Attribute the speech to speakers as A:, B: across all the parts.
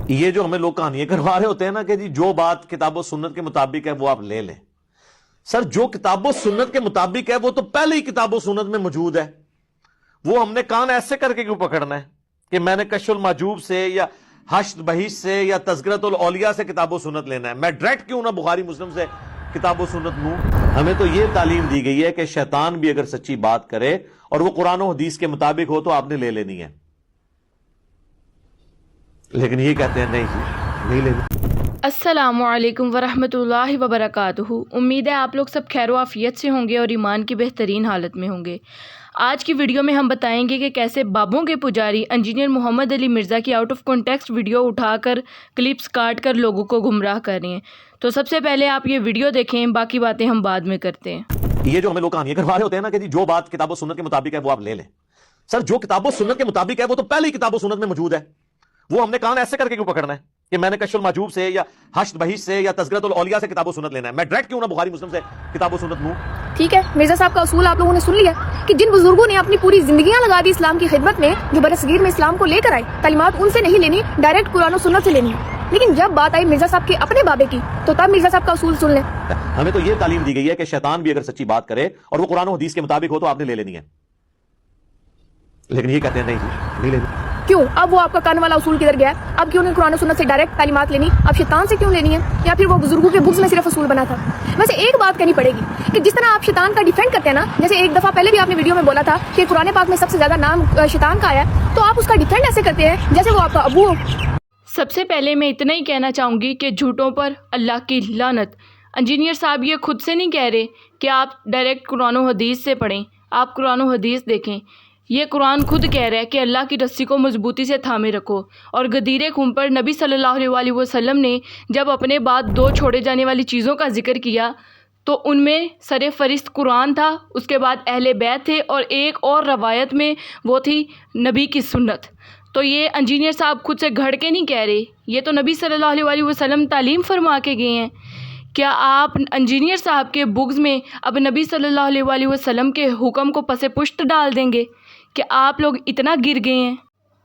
A: یہ جو ہمیں لوگ کہانیاں کروا رہے ہوتے ہیں نا کہ جی جو بات کتاب و سنت کے مطابق ہے وہ آپ لے لیں. سر جو کتاب و سنت کے مطابق ہے وہ تو پہلے ہی کتاب و سنت میں موجود ہے. وہ ہم نے کان ایسے کر کے کیوں پکڑنا ہے کہ میں نے کشف المحجوب سے یا حشر بہیش سے یا تذکرۃ الاولیاء سے کتاب و سنت لینا ہے؟ میں ڈائریکٹ کیوں نہ بخاری مسلم سے کتاب و سنت لوں؟ ہمیں تو یہ تعلیم دی گئی ہے کہ شیطان بھی اگر سچی بات کرے اور وہ قرآن و حدیث کے مطابق ہو تو آپ نے لے لینی ہے. لیکن یہ کہتے ہیں نہیں لینی.
B: السلام علیکم ورحمۃ اللہ وبرکاتہ. امید ہے آپ لوگ سب خیر و عافیت سے ہوں گے اور ایمان کی بہترین حالت میں ہوں گے. آج کی ویڈیو میں ہم بتائیں گے کہ کیسے بابوں کے پجاری انجینئر محمد علی مرزا کی آؤٹ آف کانٹیکسٹ ویڈیو اٹھا کر کلپس کاٹ کر لوگوں کو گمراہ کر رہے ہیں. تو سب سے پہلے آپ یہ ویڈیو دیکھیں، باقی باتیں ہم بعد میں کرتے ہیں.
A: یہ جو ہمیں لوگ کہانیاں کروا رہے ہوتے ہیں نا کہ جی جو بات کتاب و سنت کے مطابق ہے وہ آپ لے لیں. سر جو کتاب و سنت کے مطابق ہے وہ تو پہلے ہی کتاب و سنت میں موجود ہے. وہ ہم نے کان ایسے کر کے کیوں پکڑنا ہے کہ میں نے کشف المحجوب سے یا حشر بہیش سے یا تذکرۃ الاولیاء سے کتاب و سنت لینا ہے؟ میں ڈائریکٹ کیوں نہ بخاری مسلم سے کتاب و سنت لوں؟
C: ٹھیک ہے، مرزا صاحب کا اصول آپ لوگوں نے سن لیا کہ جن بزرگوں نے اپنی پوری زندگیاں لگا دی اسلام کی خدمت میں، جو برصغیر میں اسلام کو لے کر آئے، تعلیمات ان سے نہیں لینی، ڈائریکٹ قرآن و سنت سے لینی. لیکن جب بات آئی مرزا صاحب کے اپنے بابے کی تو تب مرزا صاحب کا اصول سن لیں.
A: ہمیں تو یہ تعلیم دی گئی ہے کہ شیطان بھی اگر سچی بات کرے اور وہ قرآن و حدیث کے مطابق ہو تو آپ نے لے لینی ہے. لیکن یہ کہتے ہیں نہیں لینی.
C: کیوں؟ اب وہ آپ کا کان والا اصول کدھر گیا ہے؟ اب کیوں نہیں قرآن و سنت سے ڈائریکٹ تعلیمات لینی؟ اب شیطان سے کیوں لینی ہے؟ یا پھر وہ بزرگوں کے بکس میں صرف اصول بنا تھا؟ ویسے ایک بات کرنی پڑے گی کہ جس طرح آپ شیطان کا ڈیفینڈ کرتے ہیں نا، جیسے ایک دفعہ پہلے بھی آپ نے ویڈیو میں بولا تھا کہ قرآن پاک میں سب سے زیادہ نام شیطان کا آیا ہے، تو آپ اس کا ڈیفینڈ ایسے کرتے ہیں جیسے وہ آپ کا ابو ہو.
B: سب سے پہلے میں اتنا ہی کہنا چاہوں گی کہ جھوٹوں پر اللہ کی لعنت. انجینئر صاحب یہ خود سے نہیں کہہ رہے کہ آپ ڈائریکٹ قرآن و حدیث سے پڑھیں، آپ قرآن و حدیث دیکھیں. یہ قرآن خود کہہ رہا ہے کہ اللہ کی رسی کو مضبوطی سے تھامے رکھو. اور غدیر خون پر نبی صلی اللہ علیہ وسلم نے جب اپنے بعد دو چھوڑے جانے والی چیزوں کا ذکر کیا تو ان میں سر فہرست قرآن تھا، اس کے بعد اہل بیت تھے، اور ایک اور روایت میں وہ تھی نبی کی سنت. تو یہ انجینئر صاحب خود سے گھڑ کے نہیں کہہ رہے، یہ تو نبی صلی اللہ علیہ وسلم تعلیم فرما کے گئے ہیں. کیا آپ انجینئر صاحب کے بکس میں اب نبی صلی اللہ علیہ وسلم کے حکم کو پس پشت ڈال دیں گے کہ آپ لوگ اتنا گر گئے ہیں؟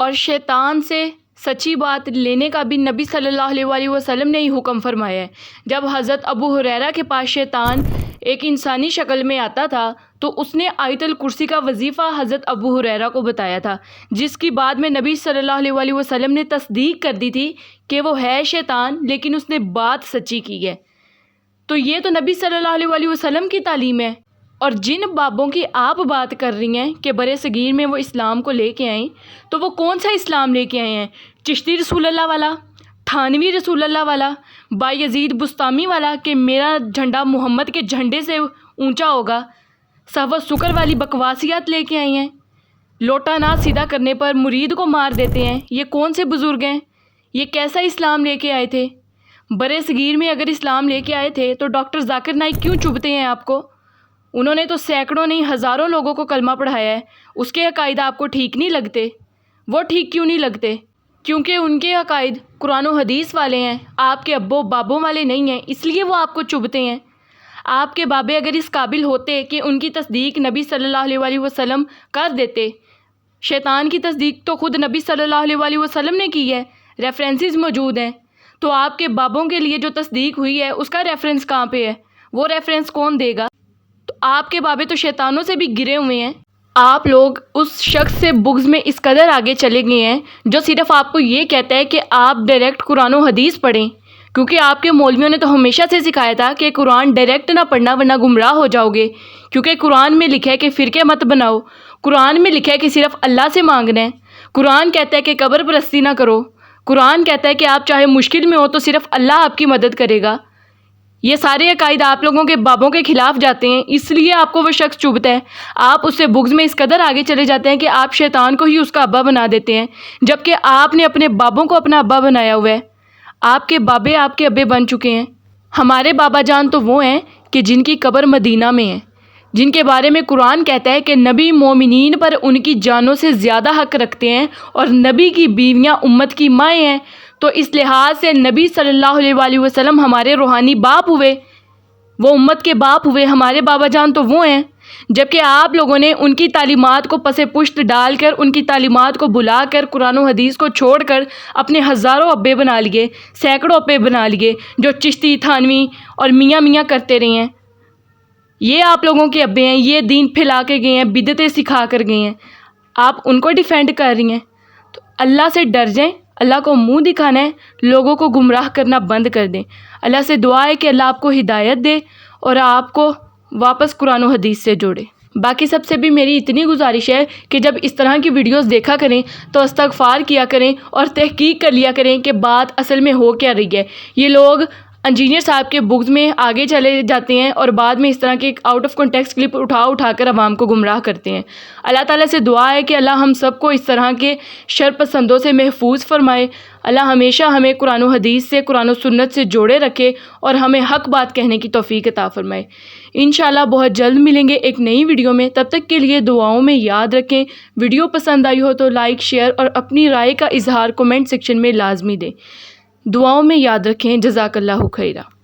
B: اور شیطان سے سچی بات لینے کا بھی نبی صلی اللہ علیہ وسلم نے ہی حکم فرمایا ہے. جب حضرت ابو ہریرہ کے پاس شیطان ایک انسانی شکل میں آتا تھا تو اس نے آیت الکرسی کا وظیفہ حضرت ابو ہریرہ کو بتایا تھا، جس کی بعد میں نبی صلی اللہ علیہ وسلم نے تصدیق کر دی تھی کہ وہ ہے شیطان، لیکن اس نے بات سچی کی ہے. تو یہ تو نبی صلی اللہ علیہ وسلم کی تعلیم ہے. اور جن بابوں کی آپ بات کر رہی ہیں کہ برِ صغیر میں وہ اسلام کو لے کے آئیں، تو وہ کون سا اسلام لے کے آئے ہیں؟ چشتی رسول اللہ والا، تھانوی رسول اللہ والا، بایزید بستامی والا کہ میرا جھنڈا محمد کے جھنڈے سے اونچا ہوگا، سہو سکر والی بکواسیات لے کے آئی ہیں؟ لوٹا نہ سیدھا کرنے پر مرید کو مار دیتے ہیں. یہ کون سے بزرگ ہیں؟ یہ کیسا اسلام لے کے آئے تھے؟ برِ صغیر میں اگر اسلام لے کے آئے تھے تو ڈاکٹر ذاکر نائک کیوں چبھتے ہیں آپ کو؟ انہوں نے تو سینکڑوں نہیں ہزاروں لوگوں کو کلمہ پڑھایا ہے. اس کے عقائد آپ کو ٹھیک نہیں لگتے؟ وہ ٹھیک کیوں نہیں لگتے؟ کیونکہ ان کے عقائد قرآن و حدیث والے ہیں، آپ کے ابو بابوں والے نہیں ہیں، اس لیے وہ آپ کو چبھتے ہیں. آپ کے بابے اگر اس قابل ہوتے کہ ان کی تصدیق نبی صلی اللہ علیہ وسلم کر دیتے، شیطان کی تصدیق تو خود نبی صلی اللہ علیہ وسلم نے کی ہے، ریفرنسز موجود ہیں. تو آپ کے بابوں کے لیے جو تصدیق ہوئی ہے اس کا ریفرنس کہاں پہ ہے؟ وہ ریفرنس کون دے گا؟ تو آپ کے بابے تو شیطانوں سے بھی گرے ہوئے ہیں. آپ لوگ اس شخص سے بغض میں اس قدر آگے چلے گئے ہیں جو صرف آپ کو یہ کہتا ہے کہ آپ ڈائریکٹ قرآن و حدیث پڑھیں، کیونکہ آپ کے مولویوں نے تو ہمیشہ سے سکھایا تھا کہ قرآن ڈائریکٹ نہ پڑھنا ورنہ گمراہ ہو جاؤ گے. کیونکہ قرآن میں لکھا ہے کہ فرقے مت بناؤ، قرآن میں لکھا ہے کہ صرف اللہ سے مانگنا ہے، قرآن کہتا ہے کہ قبر پرستی نہ کرو، قرآن کہتا ہے کہ آپ چاہے مشکل میں ہو تو صرف اللہ آپ کی مدد کرے گا. یہ سارے عقائد آپ لوگوں کے بابوں کے خلاف جاتے ہیں، اس لیے آپ کو وہ شخص چبھتا ہے. آپ اس سے بغض میں اس قدر آگے چلے جاتے ہیں کہ آپ شیطان کو ہی اس کا ابا بنا دیتے ہیں، جبکہ آپ نے اپنے بابوں کو اپنا ابا بنایا ہوا ہے. آپ کے بابے آپ کے ابے بن چکے ہیں. ہمارے بابا جان تو وہ ہیں کہ جن کی قبر مدینہ میں ہے، جن کے بارے میں قرآن کہتا ہے کہ نبی مومنین پر ان کی جانوں سے زیادہ حق رکھتے ہیں، اور نبی کی بیویاں امت کی مائیں ہیں. تو اس لحاظ سے نبی صلی اللہ علیہ وسلم ہمارے روحانی باپ ہوئے، وہ امت کے باپ ہوئے. ہمارے بابا جان تو وہ ہیں جبکہ آپ لوگوں نے ان کی تعلیمات کو پس پشت ڈال کر، ان کی تعلیمات کو بلا کر، قرآن و حدیث کو چھوڑ کر اپنے ہزاروں ابے بنا لیے، سینکڑوں ابے بنا لیے، جو چشتی، تھانوی اور میاں میاں کرتے رہے ہیں۔ یہ آپ لوگوں کے ابے ہیں، یہ دین پھیلا کے گئے ہیں، بدعتیں سکھا کر گئے ہیں، آپ ان کو ڈیفینڈ کر رہی ہیں۔ تو اللہ سے ڈر جائیں، اللہ کو منہ دکھانا ہے، لوگوں کو گمراہ کرنا بند کر دیں۔ اللہ سے دعا ہے کہ اللہ آپ کو ہدایت دے اور آپ کو واپس قرآن و حدیث سے جوڑے۔ باقی سب سے بھی میری اتنی گزارش ہے کہ جب اس طرح کی ویڈیوز دیکھا کریں تو استغفار کیا کریں اور تحقیق کر لیا کریں کہ بات اصل میں ہو کیا رہی ہے۔ یہ لوگ انجینئر صاحب کے بغض میں آگے چلے جاتے ہیں اور بعد میں اس طرح کے آؤٹ آف کنٹیکسٹ کلپ اٹھا کر عوام کو گمراہ کرتے ہیں۔ اللہ تعالیٰ سے دعا ہے کہ اللہ ہم سب کو اس طرح کے شر پسندوں سے محفوظ فرمائے۔ اللہ ہمیشہ ہمیں قرآن و حدیث سے، قرآن و سنت سے جوڑے رکھے اور ہمیں حق بات کہنے کی توفیق عطا فرمائے۔ انشاءاللہ بہت جلد ملیں گے ایک نئی ویڈیو میں، تب تک کے لیے دعاؤں میں یاد رکھیں۔ ویڈیو پسند آئی ہو تو لائک، شیئر اور اپنی رائے کا اظہار کمنٹ سیکشن میں لازمی دیں۔ دعاؤں میں یاد رکھیں۔ جزاک اللہ خیرہ۔